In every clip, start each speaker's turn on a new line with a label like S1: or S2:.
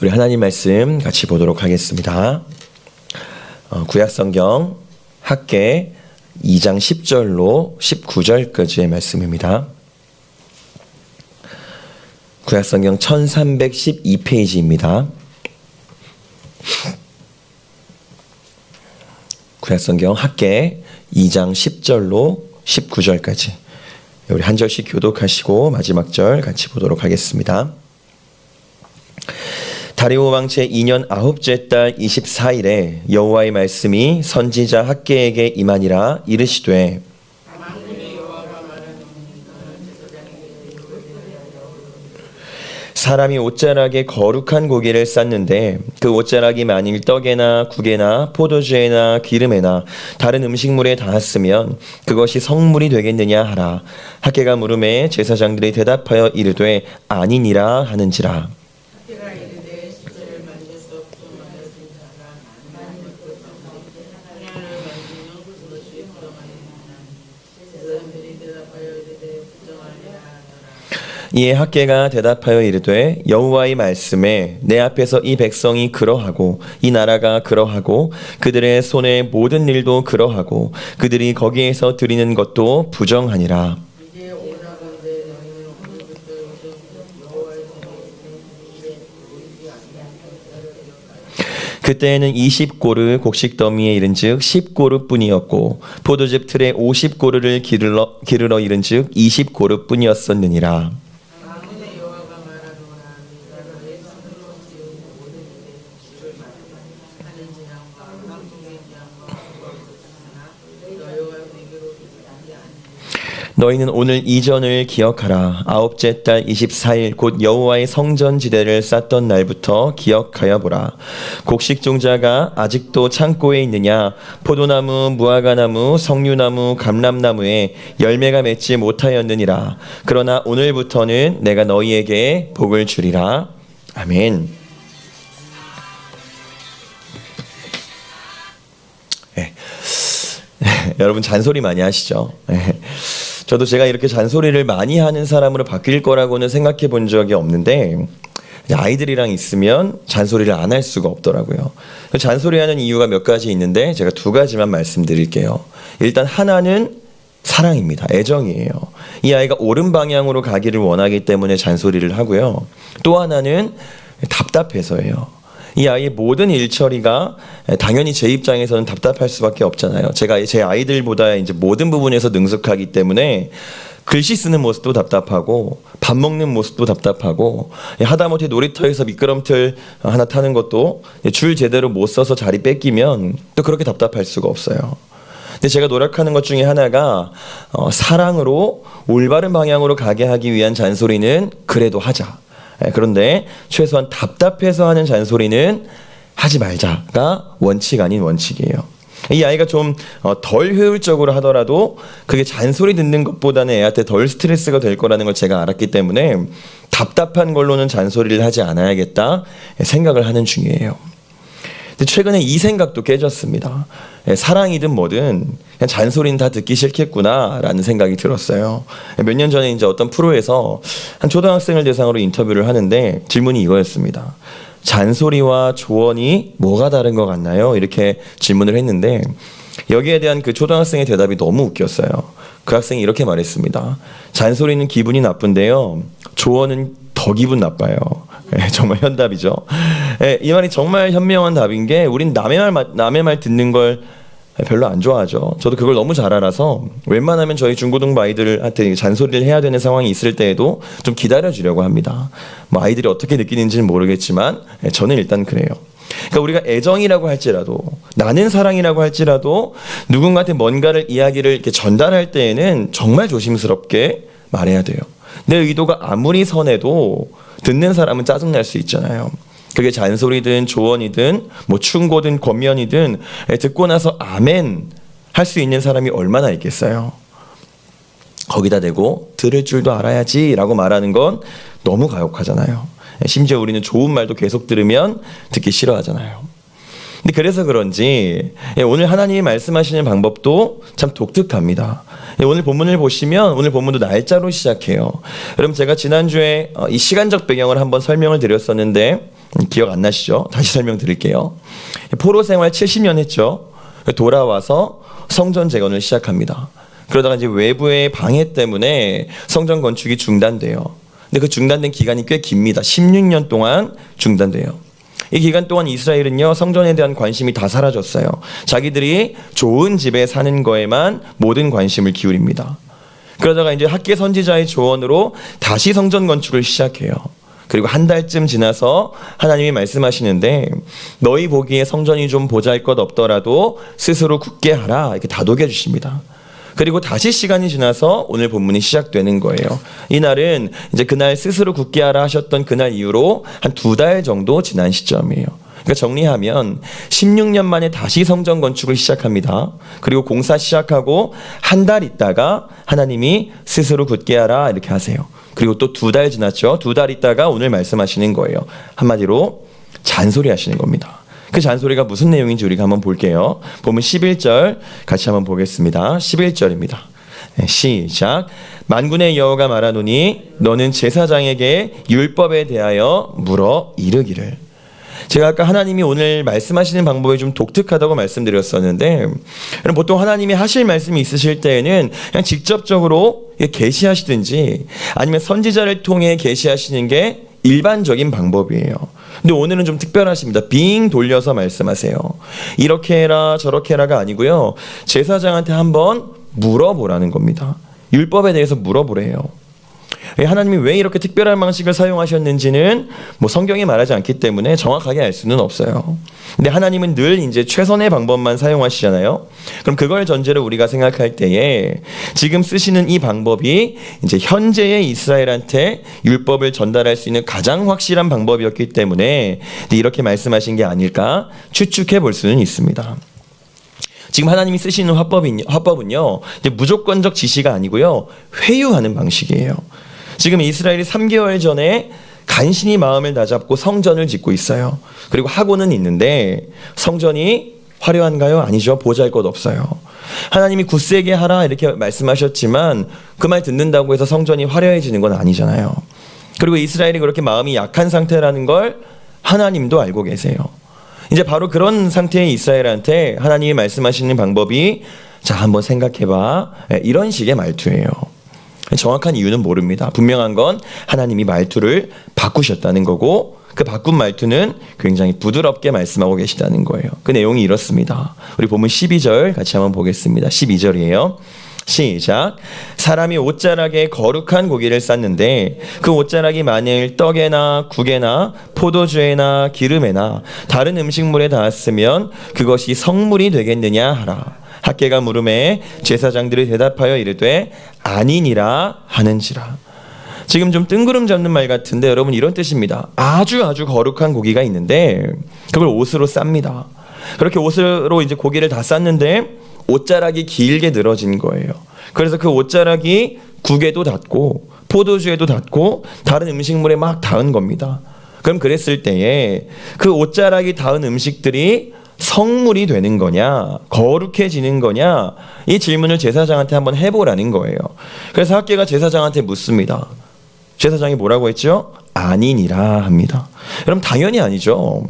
S1: 우리 하나님 말씀 같이 보도록 하겠습니다. 구약성경 학개 2장 10절로 19절까지의 말씀입니다. 구약성경 1312페이지입니다. 구약성경 학개 2장 10절로 19절까지 우리 한 절씩 교독하시고 마지막 절 같이 보도록 하겠습니다. 다리오 왕 제2년 9째 달 24일에 여호와의 말씀이 선지자 학개에게 임하니라. 이르시되 사람이 옷자락에 거룩한 고기를 쌌는데 그 옷자락이 만일 떡에나 국에나 포도주에나 기름에나 다른 음식물에 닿았으면 그것이 성물이 되겠느냐 하라. 학개가 물음에 제사장들이 대답하여 이르되 아니니라 하는지라. 이에 학개가 대답하여 이르되 여호와의 말씀에 내 앞에서 이 백성이 그러하고 이 나라가 그러하고 그들의 손의 모든 일도 그러하고 그들이 거기에서 드리는 것도 부정하니라. 그때에는 20고르 곡식더미에 이른즉 10고르뿐이었고 포도즙 틀에 50고르를 기르러 이른즉 20고르뿐이었었느니라. 너희는 오늘 이전을 기억하라. 9째 달 24일 곧 여호와의 성전 지대를 쌓던 날부터 기억하여 보라. 곡식 종자가 아직도 창고에 있느냐? 포도나무, 무화과나무, 석류나무, 감람나무에 열매가 맺지 못하였느니라. 그러나 오늘부터는 내가 너희에게 복을 주리라. 아멘. 여러분 잔소리 많이 하시죠? 저도 제가 이렇게 잔소리를 많이 하는 사람으로 바뀔 거라고는 생각해 본 적이 없는데 아이들이랑 있으면 잔소리를 안 할 수가 없더라고요. 잔소리하는 이유가 몇 가지 있는데 제가 두 가지만 말씀드릴게요. 일단 하나는 사랑입니다. 애정이에요. 이 아이가 옳은 방향으로 가기를 원하기 때문에 잔소리를 하고요. 또 하나는 답답해서예요. 이 아이의 모든 일처리가 당연히 제 입장에서는 답답할 수밖에 없잖아요. 제가 제 아이들보다 이제 모든 부분에서 능숙하기 때문에 글씨 쓰는 모습도 답답하고 밥 먹는 모습도 답답하고 하다못해 놀이터에서 미끄럼틀 하나 타는 것도 줄 제대로 못 써서 자리 뺏기면 또 그렇게 답답할 수가 없어요. 근데 제가 노력하는 것 중에 하나가 사랑으로 올바른 방향으로 가게 하기 위한 잔소리는 그래도 하자. 그런데 최소한 답답해서 하는 잔소리는 하지 말자가 원칙 아닌 원칙이에요. 이 아이가 좀 덜 효율적으로 하더라도 그게 잔소리 듣는 것보다는 애한테 덜 스트레스가 될 거라는 걸 제가 알았기 때문에 답답한 걸로는 잔소리를 하지 않아야겠다 생각을 하는 중이에요. 근데 최근에 이 생각도 깨졌습니다. 사랑이든 뭐든 그냥 잔소리는 다 듣기 싫겠구나라는 생각이 들었어요. 몇 년 전에 이제 어떤 프로에서 한 초등학생을 대상으로 인터뷰를 하는데 질문이 이거였습니다. 잔소리와 조언이 뭐가 다른 것 같나요? 이렇게 질문을 했는데 여기에 대한 그 초등학생의 대답이 너무 웃겼어요. 그 학생이 이렇게 말했습니다. 잔소리는 기분이 나쁜데요. 조언은 더 기분 나빠요. 정말 현답이죠. 이 말이 정말 현명한 답인 게 우린 남의 말 듣는 걸 별로 안 좋아하죠. 저도 그걸 너무 잘 알아서 웬만하면 저희 중고등부 아이들한테 잔소리를 해야 되는 상황이 있을 때에도 좀 기다려주려고 합니다. 뭐 아이들이 어떻게 느끼는지는 모르겠지만 저는 일단 그래요. 그러니까 우리가 애정이라고 할지라도 나는 사랑이라고 할지라도 누군가한테 뭔가를 이야기를 이렇게 전달할 때에는 정말 조심스럽게 말해야 돼요. 내 의도가 아무리 선해도 듣는 사람은 짜증날 수 있잖아요. 그게 잔소리든 조언이든 뭐 충고든 권면이든 듣고 나서 아멘 할 수 있는 사람이 얼마나 있겠어요. 거기다 대고 들을 줄도 알아야지 라고 말하는 건 너무 가혹하잖아요. 심지어 우리는 좋은 말도 계속 들으면 듣기 싫어하잖아요. 근데 그래서 그런지 오늘 하나님이 말씀하시는 방법도 참 독특합니다. 오늘 본문을 보시면 오늘 본문도 날짜로 시작해요. 여러분 제가 지난주에 이 시간적 배경을 한번 설명을 드렸었는데 기억 안 나시죠? 다시 설명드릴게요. 포로 생활 70년 했죠. 돌아와서 성전 재건을 시작합니다. 그러다가 이제 외부의 방해 때문에 성전 건축이 중단돼요. 근데 그 중단된 기간이 꽤 깁니다. 16년 동안 중단돼요. 이 기간 동안 이스라엘은요, 성전에 대한 관심이 다 사라졌어요. 자기들이 좋은 집에 사는 거에만 모든 관심을 기울입니다. 그러다가 이제 학계 선지자의 조언으로 다시 성전 건축을 시작해요. 그리고 한 달쯤 지나서 하나님이 말씀하시는데, 너희 보기에 성전이 좀 보잘것없더라도 스스로 굳게 하라, 이렇게 다독여 주십니다. 그리고 다시 시간이 지나서 오늘 본문이 시작되는 거예요. 이날은 이제 그날 스스로 굳게 하라 하셨던 그날 이후로 한 2달 정도 지난 시점이에요. 그러니까 정리하면 16년 만에 다시 성전 건축을 시작합니다. 그리고 공사 시작하고 한 달 있다가 하나님이 스스로 굳게 하라 이렇게 하세요. 그리고 또 2달 지났죠. 2달 있다가 오늘 말씀하시는 거예요. 한마디로 잔소리 하시는 겁니다. 그 잔소리가 무슨 내용인지 우리가 한번 볼게요. 보면 11절 같이 한번 보겠습니다. 11절입니다. 시작. 만군의 여호와가 말하노니 너는 제사장에게 율법에 대하여 물어 이르기를. 제가 아까 하나님이 오늘 말씀하시는 방법이 좀 독특하다고 말씀드렸었는데, 보통 하나님이 하실 말씀이 있으실 때에는 그냥 직접적으로 계시하시든지 아니면 선지자를 통해 계시하시는 게 일반적인 방법이에요. 근데 오늘은 좀 특별하십니다. 빙 돌려서 말씀하세요. 이렇게 해라 저렇게 해라가 아니고요, 제사장한테 한번 물어보라는 겁니다. 율법에 대해서 물어보래요. 하나님이 왜 이렇게 특별한 방식을 사용하셨는지는 성경이 말하지 않기 때문에 정확하게 알 수는 없어요. 근데 하나님은 늘 이제 최선의 방법만 사용하시잖아요. 그럼 그걸 전제로 우리가 생각할 때에 지금 쓰시는 이 방법이 이제 현재의 이스라엘한테 율법을 전달할 수 있는 가장 확실한 방법이었기 때문에 이렇게 말씀하신 게 아닐까 추측해 볼 수는 있습니다. 지금 하나님이 쓰시는 화법은요, 이제 무조건적 지시가 아니고요, 회유하는 방식이에요. 지금 이스라엘이 3개월 전에 간신히 마음을 다잡고 성전을 짓고 있어요. 그리고 하고는 있는데 성전이 화려한가요? 아니죠. 보잘것없어요. 하나님이 굳세게 하라 이렇게 말씀하셨지만 그 말 듣는다고 해서 성전이 화려해지는 건 아니잖아요. 그리고 이스라엘이 그렇게 마음이 약한 상태라는 걸 하나님도 알고 계세요. 이제 바로 그런 상태의 이스라엘한테 하나님이 말씀하시는 방법이 자 한번 생각해봐, 이런 식의 말투예요. 정확한 이유는 모릅니다. 분명한 건 하나님이 말투를 바꾸셨다는 거고, 그 바꾼 말투는 굉장히 부드럽게 말씀하고 계시다는 거예요. 그 내용이 이렇습니다. 우리 본문 12절 같이 한번 보겠습니다. 12절이에요. 시작. 사람이 옷자락에 거룩한 고기를 쌌는데 그 옷자락이 만일 떡에나 국에나 포도주에나 기름에나 다른 음식물에 닿았으면 그것이 성물이 되겠느냐 하라. 학계가 물음에 제사장들이 대답하여 이르되 아니니라 하는지라. 지금 좀 뜬구름 잡는 말 같은데 여러분 이런 뜻입니다. 아주 거룩한 고기가 있는데 그걸 옷으로 쌉니다. 그렇게 옷으로 이제 고기를 다 쌌는데 옷자락이 길게 늘어진 거예요. 그래서 그 옷자락이 국에도 닿고 포도주에도 닿고 다른 음식물에 막 닿은 겁니다. 그럼 그랬을 때에 그 옷자락이 닿은 음식들이 성물이 되는 거냐, 거룩해지는 거냐, 이 질문을 제사장한테 한번 해보라는 거예요. 그래서 학계가 제사장한테 묻습니다. 제사장이 뭐라고 했죠? 아니니라 합니다. 여러분 당연히 아니죠.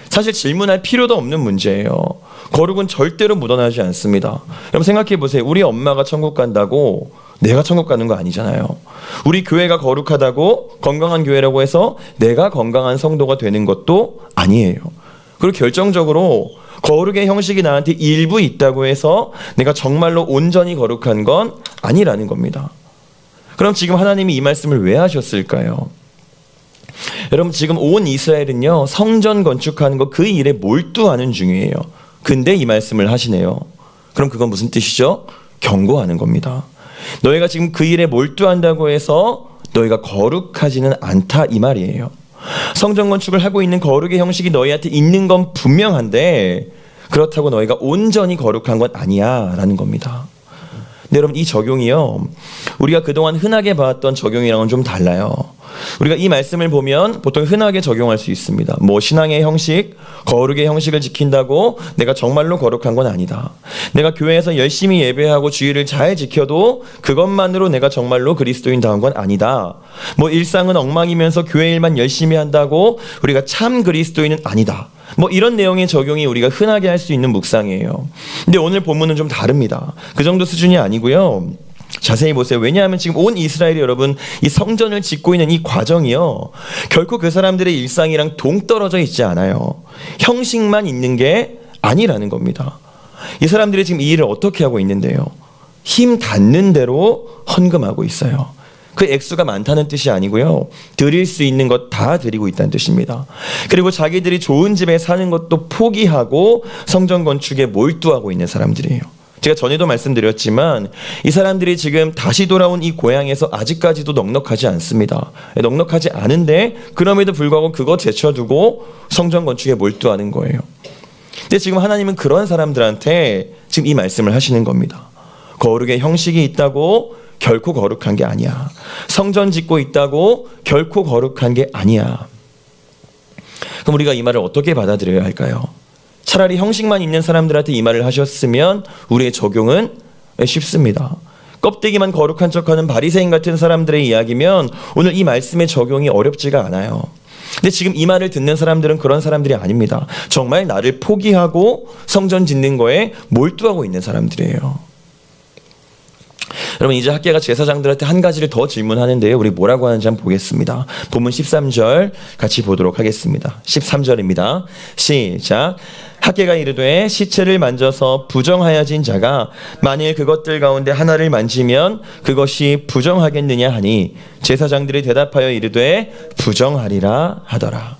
S1: 사실 질문할 필요도 없는 문제예요. 거룩은 절대로 묻어나지 않습니다. 여러분 생각해 보세요. 우리 엄마가 천국 간다고 내가 천국 가는 거 아니잖아요. 우리 교회가 거룩하다고 건강한 교회라고 해서 내가 건강한 성도가 되는 것도 아니에요. 그리고 결정적으로 거룩의 형식이 나한테 일부 있다고 해서 내가 정말로 온전히 거룩한 건 아니라는 겁니다. 그럼 지금 하나님이 이 말씀을 왜 하셨을까요? 여러분 지금 온 이스라엘은요 성전 건축하는 거 그 일에 몰두하는 중이에요. 근데 이 말씀을 하시네요. 그럼 그건 무슨 뜻이죠? 경고하는 겁니다. 너희가 지금 그 일에 몰두한다고 해서 너희가 거룩하지는 않다 이 말이에요. 성전 건축을 하고 있는 거룩의 형식이 너희한테 있는 건 분명한데 그렇다고 너희가 온전히 거룩한 건 아니야 라는 겁니다. 근데 여러분 이 적용이요 우리가 그동안 흔하게 봐왔던 적용이랑은 좀 달라요. 우리가 이 말씀을 보면 보통 흔하게 적용할 수 있습니다. 뭐 신앙의 형식, 거룩의 형식을 지킨다고 내가 정말로 거룩한 건 아니다. 내가 교회에서 열심히 예배하고 주의를 잘 지켜도 그것만으로 내가 정말로 그리스도인다운 건 아니다. 뭐 일상은 엉망이면서 교회 일만 열심히 한다고 우리가 참 그리스도인은 아니다. 뭐 이런 내용의 적용이 우리가 흔하게 할 수 있는 묵상이에요. 근데 오늘 본문은 좀 다릅니다. 그 정도 수준이 아니고요. 자세히 보세요. 왜냐하면 지금 온 이스라엘이 여러분 이 성전을 짓고 있는 이 과정이요, 결코 그 사람들의 일상이랑 동떨어져 있지 않아요. 형식만 있는 게 아니라는 겁니다. 이 사람들이 지금 이 일을 어떻게 하고 있는데요, 힘 닿는 대로 헌금하고 있어요. 그 액수가 많다는 뜻이 아니고요, 드릴 수 있는 것 다 드리고 있다는 뜻입니다. 그리고 자기들이 좋은 집에 사는 것도 포기하고 성전 건축에 몰두하고 있는 사람들이에요. 제가 전에도 말씀드렸지만 이 사람들이 지금 다시 돌아온 이 고향에서 아직까지도 넉넉하지 않습니다. 넉넉하지 않은데 그럼에도 불구하고 그거 제쳐두고 성전 건축에 몰두하는 거예요. 근데 지금 하나님은 그런 사람들한테 지금 이 말씀을 하시는 겁니다. 거룩의 형식이 있다고 결코 거룩한 게 아니야. 성전 짓고 있다고 결코 거룩한 게 아니야. 그럼 우리가 이 말을 어떻게 받아들여야 할까요? 차라리 형식만 있는 사람들한테 이 말을 하셨으면 우리의 적용은 쉽습니다. 껍데기만 거룩한 척하는 바리새인 같은 사람들의 이야기면 오늘 이 말씀의 적용이 어렵지가 않아요. 근데 지금 이 말을 듣는 사람들은 그런 사람들이 아닙니다. 정말 나를 포기하고 성전 짓는 거에 몰두하고 있는 사람들이에요. 여러분, 이제 학개가 제사장들한테 한 가지를 더 질문하는데요, 우리 뭐라고 하는지 한번 보겠습니다. 본문 13절 같이 보도록 하겠습니다. 13절입니다. 시작. 학개가 이르되 시체를 만져서 부정하여진 자가 만일 그것들 가운데 하나를 만지면 그것이 부정하겠느냐 하니 제사장들이 대답하여 이르되 부정하리라 하더라.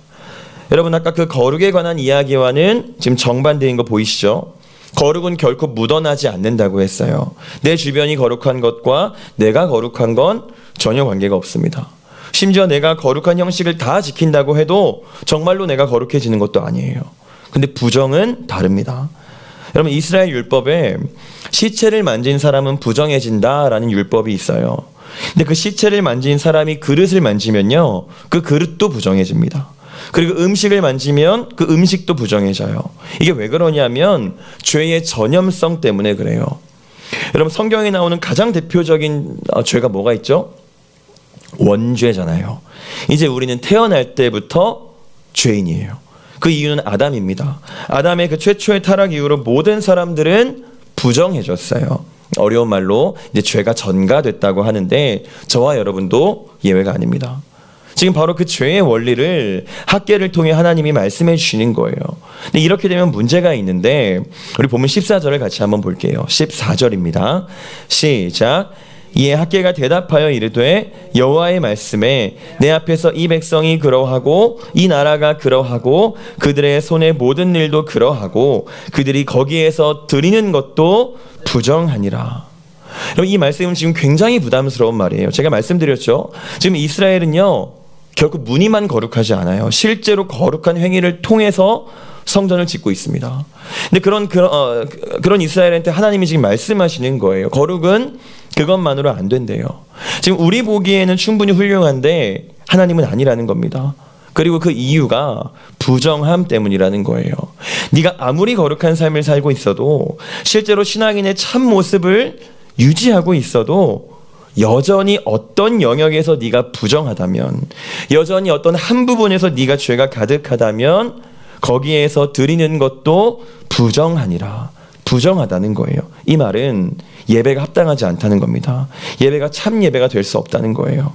S1: 여러분, 아까 그 거룩에 관한 이야기와는 지금 정반대인 거 보이시죠? 거룩은 결코 묻어나지 않는다고 했어요. 내 주변이 거룩한 것과 내가 거룩한 건 전혀 관계가 없습니다. 심지어 내가 거룩한 형식을 다 지킨다고 해도 정말로 내가 거룩해지는 것도 아니에요. 근데 부정은 다릅니다. 여러분, 이스라엘 율법에 시체를 만진 사람은 부정해진다라는 율법이 있어요. 근데 그 시체를 만진 사람이 그릇을 만지면요, 그 그릇도 부정해집니다. 그리고 음식을 만지면 그 음식도 부정해져요. 이게 왜 그러냐면 죄의 전염성 때문에 그래요. 여러분, 성경에 나오는 가장 대표적인 죄가 뭐가 있죠? 원죄잖아요. 이제 우리는 태어날 때부터 죄인이에요. 그 이유는 아담입니다. 아담의 그 최초의 타락 이후로 모든 사람들은 부정해졌어요. 어려운 말로 이제 죄가 전가됐다고 하는데 저와 여러분도 예외가 아닙니다. 지금 바로 그 죄의 원리를 학개를 통해 하나님이 말씀해 주시는 거예요. 근데 이렇게 되면 문제가 있는데 우리 본문 14절을 같이 한번 볼게요. 14절입니다. 시작. 이에 학개가 대답하여 이르되 여호와의 말씀에 내 앞에서 이 백성이 그러하고 이 나라가 그러하고 그들의 손의 모든 일도 그러하고 그들이 거기에서 드리는 것도 부정하니라. 이 말씀은 지금 굉장히 부담스러운 말이에요. 제가 말씀드렸죠. 지금 이스라엘은요, 결코 무늬만 거룩하지 않아요. 실제로 거룩한 행위를 통해서 성전을 짓고 있습니다. 근데 그런 이스라엘한테 하나님이 지금 말씀하시는 거예요. 거룩은 그것만으로 안 된대요. 지금 우리 보기에는 충분히 훌륭한데 하나님은 아니라는 겁니다. 그리고 그 이유가 부정함 때문이라는 거예요. 네가 아무리 거룩한 삶을 살고 있어도 실제로 신앙인의 참 모습을 유지하고 있어도 여전히 어떤 영역에서 네가 부정하다면, 여전히 어떤 한 부분에서 네가 죄가 가득하다면 거기에서 드리는 것도 부정하니라. 부정하다는 거예요. 이 말은 예배가 합당하지 않다는 겁니다. 예배가 참 예배가 될 수 없다는 거예요.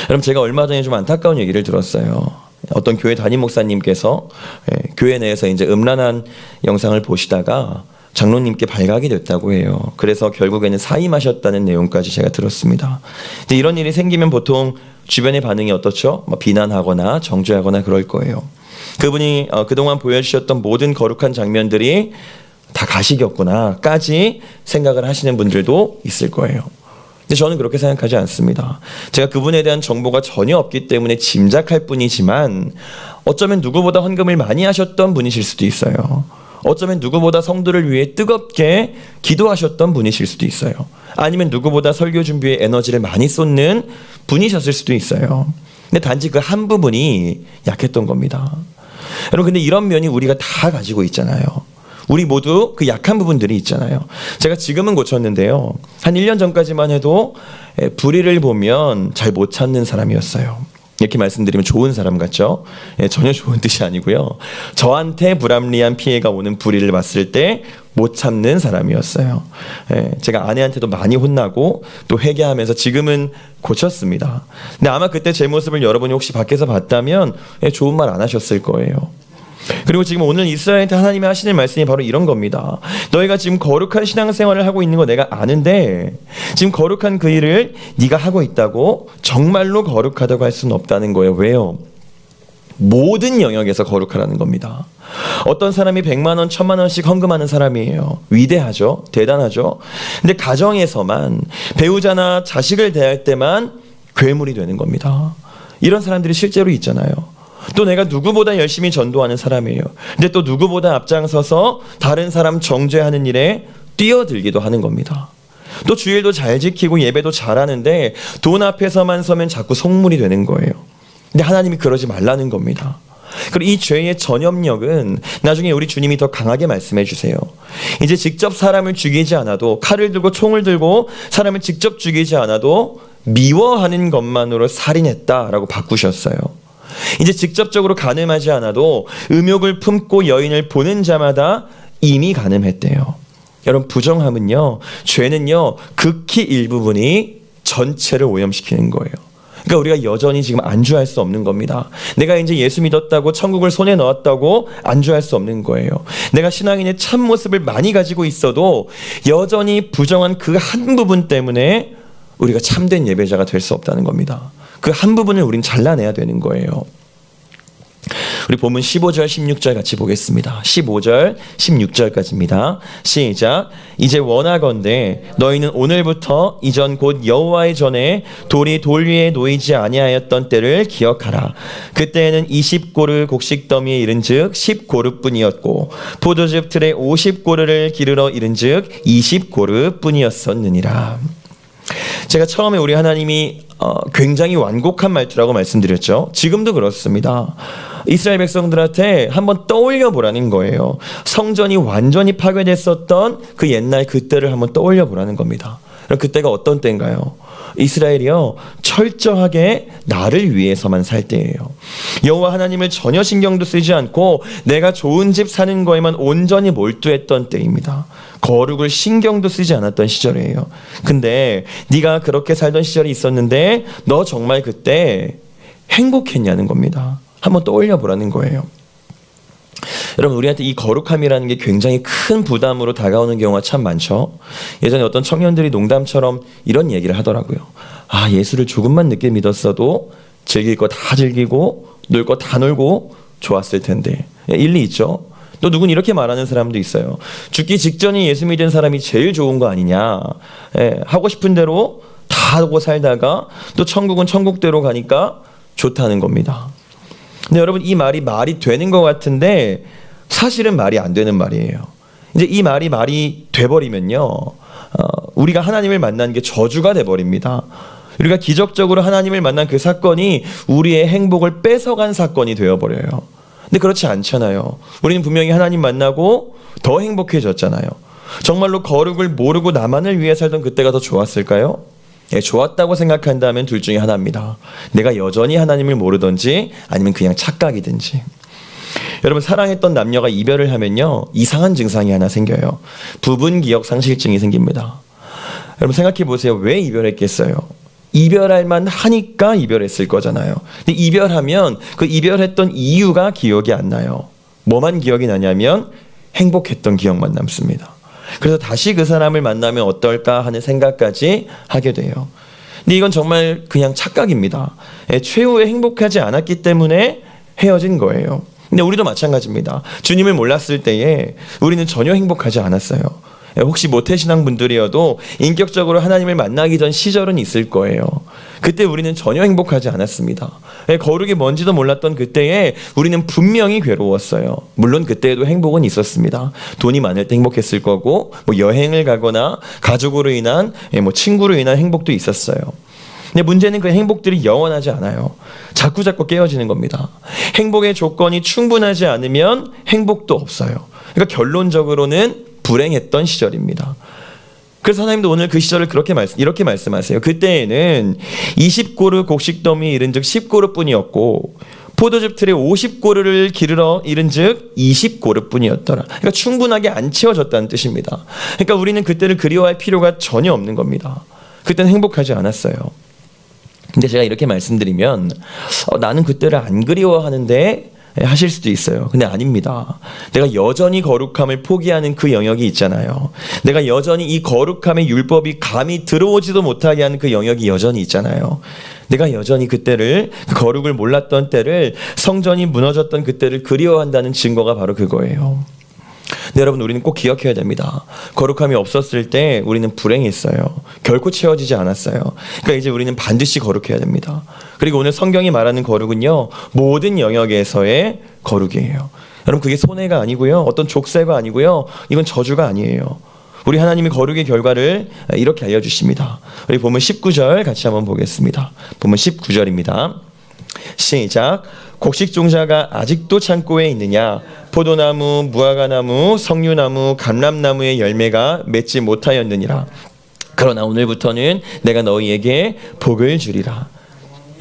S1: 여러분, 제가 얼마 전에 좀 안타까운 얘기를 들었어요. 어떤 교회 담임 목사님께서 교회 내에서 이제 음란한 영상을 보시다가 장로님께 발각이 됐다고 해요. 그래서 결국에는 사임하셨다는 내용까지 제가 들었습니다. 근데 이런 일이 생기면 보통 주변의 반응이 어떻죠? 비난하거나 정죄하거나 그럴 거예요. 그분이 그동안 보여주셨던 모든 거룩한 장면들이 다 가식이었구나까지 생각을 하시는 분들도 있을 거예요. 근데 저는 그렇게 생각하지 않습니다. 제가 그분에 대한 정보가 전혀 없기 때문에 짐작할 뿐이지만 어쩌면 누구보다 헌금을 많이 하셨던 분이실 수도 있어요. 어쩌면 누구보다 성도를 위해 뜨겁게 기도하셨던 분이실 수도 있어요. 아니면 누구보다 설교 준비에 에너지를 많이 쏟는 분이셨을 수도 있어요. 근데 단지 그 한 부분이 약했던 겁니다. 여러분, 근데 이런 면이 우리가 다 가지고 있잖아요. 우리 모두 그 약한 부분들이 있잖아요. 제가 지금은 고쳤는데요. 한 1년 전까지만 해도 불의를 보면 잘 못 참는 사람이었어요. 이렇게 말씀드리면 좋은 사람 같죠? 전혀 좋은 뜻이 아니고요. 저한테 불합리한 피해가 오는 불의를 봤을 때 못 참는 사람이었어요. 제가 아내한테도 많이 혼나고 또 회개하면서 지금은 고쳤습니다. 근데 아마 그때 제 모습을 여러분이 혹시 밖에서 봤다면 좋은 말 안 하셨을 거예요. 그리고 지금 오늘 이스라엘한테 하나님이 하시는 말씀이 바로 이런 겁니다. 너희가 지금 거룩한 신앙생활을 하고 있는 거 내가 아는데 지금 거룩한 그 일을 네가 하고 있다고 정말로 거룩하다고 할 수는 없다는 거예요. 왜요? 모든 영역에서 거룩하라는 겁니다. 어떤 사람이 100만 원, 1000만 원씩 헌금하는 사람이에요. 위대하죠? 대단하죠? 근데 가정에서만 배우자나 자식을 대할 때만 괴물이 되는 겁니다. 이런 사람들이 실제로 있잖아요. 또 내가 누구보다 열심히 전도하는 사람이에요. 근데 또 누구보다 앞장서서 다른 사람 정죄하는 일에 뛰어들기도 하는 겁니다. 또 주일도 잘 지키고 예배도 잘하는데 돈 앞에서만 서면 자꾸 속물이 되는 거예요. 근데 하나님이 그러지 말라는 겁니다. 그리고 이 죄의 전염력은 나중에 우리 주님이 더 강하게 말씀해 주세요. 이제 직접 사람을 죽이지 않아도, 칼을 들고 총을 들고 사람을 직접 죽이지 않아도 미워하는 것만으로 살인했다라고 바꾸셨어요. 이제 직접적으로 간음하지 않아도 음욕을 품고 여인을 보는 자마다 이미 간음했대요. 여러분, 부정함은요, 죄는요, 극히 일부분이 전체를 오염시키는 거예요. 그러니까 우리가 여전히 지금 안주할 수 없는 겁니다. 내가 이제 예수 믿었다고 천국을 손에 넣었다고 안주할 수 없는 거예요. 내가 신앙인의 참 모습을 많이 가지고 있어도 여전히 부정한 그 한 부분 때문에 우리가 참된 예배자가 될 수 없다는 겁니다. 그 한 부분을 우린 잘라내야 되는 거예요. 우리 본문 15절 16절 같이 보겠습니다. 15절 16절까지입니다. 시작. 이제 원하건대 너희는 오늘부터 이전 곧 여호와의 전에 돌이 돌 위에 놓이지 아니하였던 때를 기억하라. 그때에는 20고르 곡식더미에 이른즉 10고르뿐이었고 포도즙 틀에 50고르를 기르러 이른즉 20고르뿐이었었느니라. 제가 처음에 우리 하나님이 굉장히 완곡한 말투라고 말씀드렸죠. 지금도 그렇습니다. 이스라엘 백성들한테 한번 떠올려 보라는 거예요. 성전이 완전히 파괴됐었던 그 옛날 그때를 한번 떠올려 보라는 겁니다. 그때가 어떤 때인가요? 이스라엘이요, 철저하게 나를 위해서만 살 때예요. 여호와 하나님을 전혀 신경도 쓰지 않고 내가 좋은 집 사는 거에만 온전히 몰두했던 때입니다. 거룩을 신경도 쓰지 않았던 시절이에요. 근데 네가 그렇게 살던 시절이 있었는데 너 정말 그때 행복했냐는 겁니다. 한번 떠올려 보라는 거예요. 여러분, 우리한테 이 거룩함이라는 게 굉장히 큰 부담으로 다가오는 경우가 참 많죠. 예전에 어떤 청년들이 농담처럼 이런 얘기를 하더라고요. 아, 예수를 조금만 늦게 믿었어도 즐길 거 다 즐기고 놀 거 다 놀고 좋았을 텐데. 일리 있죠. 또 누군 이렇게 말하는 사람도 있어요. 죽기 직전에 예수 믿은 사람이 제일 좋은 거 아니냐. 하고 싶은 대로 다 하고 살다가 또 천국은 천국대로 가니까 좋다는 겁니다. 근데 여러분, 이 말이 되는 것 같은데 사실은 말이 안 되는 말이에요. 이제 이 말이 돼버리면요, 우리가 하나님을 만난 게 저주가 돼버립니다. 우리가 기적적으로 하나님을 만난 그 사건이 우리의 행복을 뺏어간 사건이 되어버려요. 근데 그렇지 않잖아요. 우리는 분명히 하나님 만나고 더 행복해졌잖아요. 정말로 거룩을 모르고 나만을 위해 살던 그때가 더 좋았을까요? 좋았다고 생각한다면 둘 중에 하나입니다. 내가 여전히 하나님을 모르든지 아니면 그냥 착각이든지. 여러분, 사랑했던 남녀가 이별을 하면요, 이상한 증상이 하나 생겨요. 부분기억 상실증이 생깁니다. 여러분, 생각해 보세요. 왜 이별했겠어요? 이별할 만 하니까 이별했을 거잖아요. 근데 이별하면 그 이별했던 이유가 기억이 안 나요. 뭐만 기억이 나냐면 행복했던 기억만 남습니다. 그래서 다시 그 사람을 만나면 어떨까 하는 생각까지 하게 돼요. 근데 이건 정말 그냥 착각입니다. 최후에 행복하지 않았기 때문에 헤어진 거예요. 근데 우리도 마찬가지입니다. 주님을 몰랐을 때에 우리는 전혀 행복하지 않았어요. 혹시 모태신앙 분들이어도 인격적으로 하나님을 만나기 전 시절은 있을 거예요. 그때 우리는 전혀 행복하지 않았습니다. 거룩이 뭔지도 몰랐던 그때에 우리는 분명히 괴로웠어요. 물론 그때에도 행복은 있었습니다. 돈이 많을 때 행복했을 거고, 뭐 여행을 가거나 가족으로 인한, 뭐 친구로 인한 행복도 있었어요. 근데 문제는 그 행복들이 영원하지 않아요. 자꾸 깨어지는 겁니다. 행복의 조건이 충분하지 않으면 행복도 없어요. 그러니까 결론적으로는 불행했던 시절입니다. 그래서 하나님도 오늘 그 시절을 이렇게 말씀하세요. 그때에는 20고르 곡식더미 이른즉 10고르뿐이었고 포도즙 틀에 50고르를 기르러 이른즉 20고르뿐이었더라. 그러니까 충분하게 안 채워졌다는 뜻입니다. 그러니까 우리는 그때를 그리워할 필요가 전혀 없는 겁니다. 그때는 행복하지 않았어요. 근데 제가 이렇게 말씀드리면 나는 그때를 안 그리워하는데 하실 수도 있어요. 근데 아닙니다. 내가 여전히 거룩함을 포기하는 그 영역이 있잖아요. 내가 여전히 이 거룩함의 율법이 감히 들어오지도 못하게 하는 그 영역이 여전히 있잖아요. 내가 여전히 그때를, 그 거룩을 몰랐던 때를, 성전이 무너졌던 그때를 그리워한다는 증거가 바로 그거예요. 근데 여러분, 우리는 꼭 기억해야 됩니다. 거룩함이 없었을 때 우리는 불행했어요. 결코 채워지지 않았어요. 그러니까 이제 우리는 반드시 거룩해야 됩니다. 그리고 오늘 성경이 말하는 거룩은요, 모든 영역에서의 거룩이에요. 여러분, 그게 손해가 아니고요, 어떤 족쇄가 아니고요, 이건 저주가 아니에요. 우리 하나님이 거룩의 결과를 이렇게 알려주십니다. 우리 본문 19절 같이 한번 보겠습니다. 본문 19절입니다. 시작. 곡식 종자가 아직도 창고에 있느냐? 포도나무, 무화과나무, 석류나무, 감람나무의 열매가 맺지 못하였느니라. 그러나 오늘부터는 내가 너희에게 복을 주리라.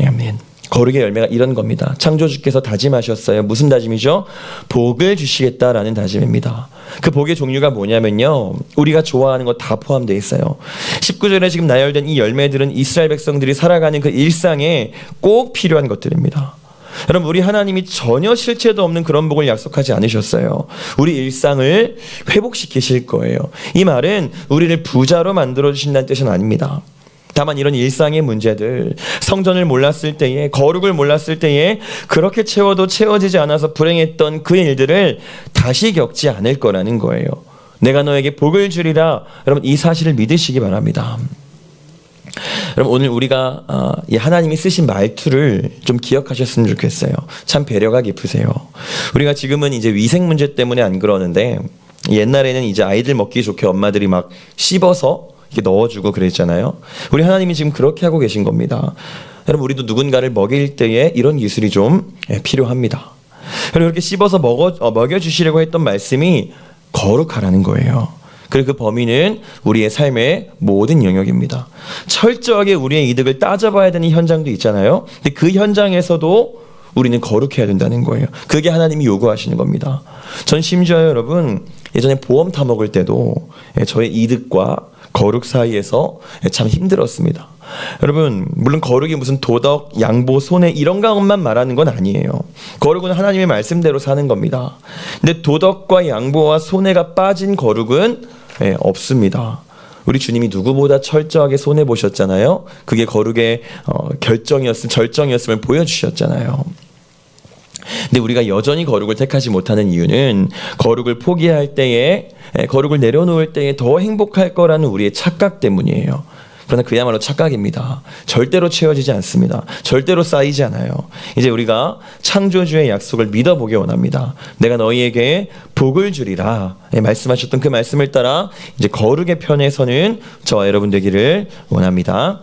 S1: 아멘. 거룩의 열매가 이런 겁니다. 창조주께서 다짐하셨어요. 무슨 다짐이죠? 복을 주시겠다라는 다짐입니다. 그 복의 종류가 뭐냐면요, 우리가 좋아하는 거 다 포함되어 있어요. 19절에 지금 나열된 이 열매들은 이스라엘 백성들이 살아가는 그 일상에 꼭 필요한 것들입니다. 여러분, 우리 하나님이 전혀 실체도 없는 그런 복을 약속하지 않으셨어요. 우리 일상을 회복시키실 거예요. 이 말은 우리를 부자로 만들어주신다는 뜻은 아닙니다. 다만 이런 일상의 문제들, 성전을 몰랐을 때에, 거룩을 몰랐을 때에 그렇게 채워도 채워지지 않아서 불행했던 그 일들을 다시 겪지 않을 거라는 거예요. 내가 너에게 복을 주리라. 여러분, 이 사실을 믿으시기 바랍니다. 여러분, 오늘 우리가 이 하나님이 쓰신 말투를 좀 기억하셨으면 좋겠어요. 참 배려가 깊으세요. 우리가 지금은 이제 위생 문제 때문에 안 그러는데, 옛날에는 이제 아이들 먹기 좋게 엄마들이 막 씹어서 이렇게 넣어주고 그랬잖아요. 우리 하나님이 지금 그렇게 하고 계신 겁니다. 여러분, 우리도 누군가를 먹일 때에 이런 기술이 좀 필요합니다. 그리고 이렇게 씹어서 먹여주시려고 했던 말씀이 거룩하라는 거예요. 그리고 그 범위는 우리의 삶의 모든 영역입니다. 철저하게 우리의 이득을 따져봐야 되는 현장도 있잖아요. 근데 그 현장에서도 우리는 거룩해야 된다는 거예요. 그게 하나님이 요구하시는 겁니다. 전 심지어 여러분, 예전에 보험 타먹을 때도 저의 이득과 거룩 사이에서 참 힘들었습니다. 여러분, 물론 거룩이 무슨 도덕, 양보, 손해 이런 것만 말하는 건 아니에요. 거룩은 하나님의 말씀대로 사는 겁니다. 근데 도덕과 양보와 손해가 빠진 거룩은 없습니다. 우리 주님이 누구보다 철저하게 손해 보셨잖아요. 그게 거룩의 절정이었음을 보여주셨잖아요. 근데 우리가 여전히 거룩을 택하지 못하는 이유는 거룩을 포기할 때에, 거룩을 내려놓을 때에 더 행복할 거라는 우리의 착각 때문이에요. 그러나 그야말로 착각입니다. 절대로 채워지지 않습니다. 절대로 쌓이지 않아요. 이제 우리가 창조주의 약속을 믿어보기 원합니다. 내가 너희에게 복을 주리라 말씀하셨던 그 말씀을 따라 이제 거룩의 편에 서는 저와 여러분 되기를 원합니다.